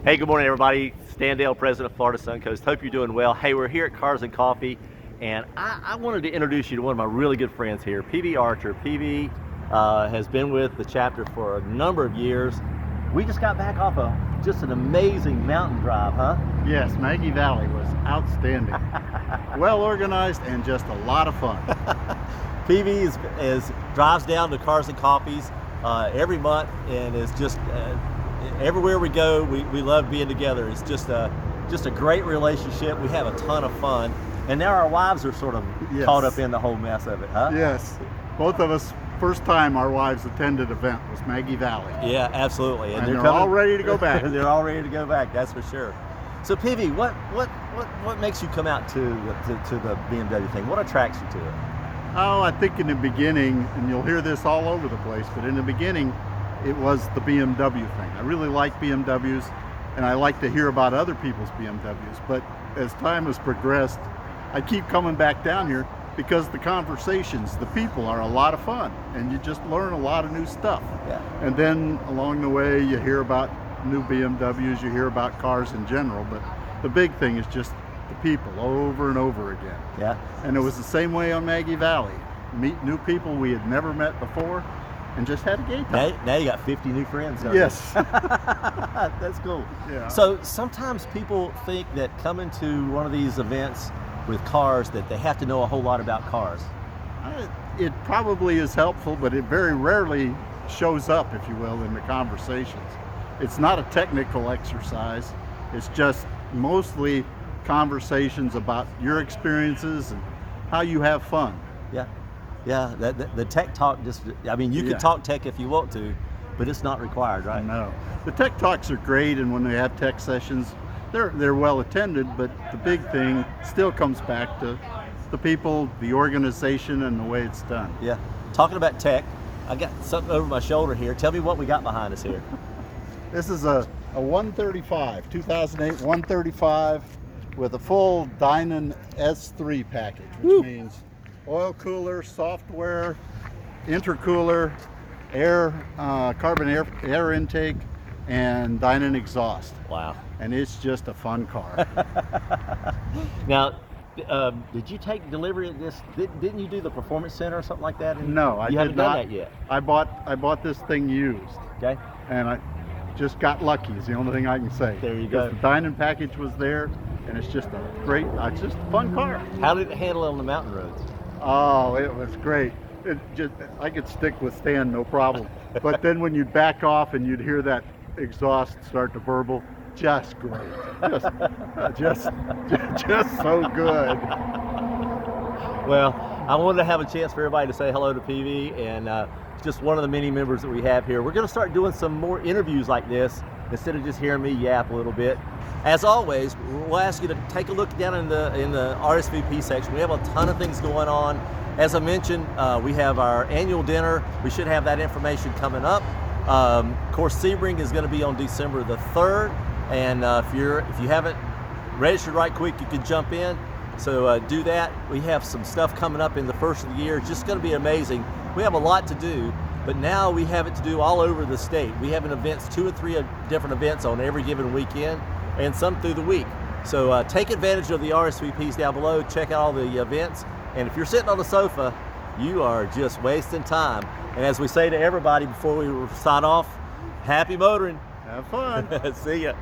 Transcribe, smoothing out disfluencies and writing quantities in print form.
Hey, good morning, everybody. Stan Dale, President of Florida SunCoast. Hope you're doing well. Hey, we're here at Cars and Coffee, and I wanted to introduce you to one of my really good friends here, PV Archer. PV has been with the chapter for a number of years. We just got back off just an amazing mountain drive, huh? Yes, Maggie Valley was outstanding. Well organized and just a lot of fun. PV drives down to Cars and Coffees every month, and is just everywhere we go, we love being together. It's just a great relationship. We have a ton of fun, and now our wives are sort of caught up in the whole mess of it, huh? Yes, both of us. First time our wives attended event was Maggie Valley. Yeah, absolutely, and they're all ready to go back. They're all ready to go back. That's for sure. So, PV, what makes you come out to the BMW thing? What attracts you to it? Oh, I think in the beginning, and you'll hear this all over the place, but in the beginning, it was the BMW thing. I really like BMWs, and I like to hear about other people's BMWs. But as time has progressed, I keep coming back down here because the conversations, the people are a lot of fun, and you just learn a lot of new stuff. Yeah. And then along the way, you hear about new BMWs, you hear about cars in general, but the big thing is just the people over and over again. Yeah. And it was the same way on Maggie Valley. Meet new people we had never met before, and just had a great time. Now you got 50 new friends, don't Yes. you? That's cool. Yeah. So sometimes people think that coming to one of these events with cars that they have to know a whole lot about cars. It probably is helpful, but it very rarely shows up, if you will, in the conversations. It's not a technical exercise. It's just mostly conversations about your experiences and how you have fun. Yeah. Yeah, the tech talk you can talk tech if you want to, but it's not required, right? No. The tech talks are great, and when they have tech sessions, they're well attended, but the big thing still comes back to the people, the organization, and the way it's done. Yeah. Talking about tech, I got something over my shoulder here. Tell me what we got behind us here. This is a 135, 2008 135 with a full Dinan S3 package, which means oil cooler, software, intercooler, carbon air intake, and Dinan exhaust. Wow. And it's just a fun car. Now, did you take delivery of this? Didn't you do the Performance Center or something like that? No, I you haven't did not. done that yet. I bought this thing used. Okay. And I just got lucky is the only thing I can say. There you go. The Dinan package was there, and it's just it's just a fun car. How did it handle on the mountain roads? Oh, it was great. I could stick with Stan, no problem. But then when you'd back off and you'd hear that exhaust start to burble, just great. Just so good. Well, I wanted to have a chance for everybody to say hello to PV, and just one of the many members that we have here. We're going to start doing some more interviews like this instead of just hearing me yap a little bit. As always, we'll ask you to take a look down in the RSVP section. We have a ton of things going on. As I mentioned, we have our annual dinner. We should have that information coming up. Of course, Sebring is going to be on December the 3rd, and if you haven't registered right quick, you can jump in. So do that. We have some stuff coming up in the first of the year. It's just going to be amazing. We have a lot to do, but now we have it to do all over the state. We have events, 2 or 3 different events on every given weekend, and some through the week. So take advantage of the RSVPs down below, check out all the events, and if you're sitting on the sofa, you are just wasting time. And as we say to everybody before we sign off, happy motoring. Have fun. See ya.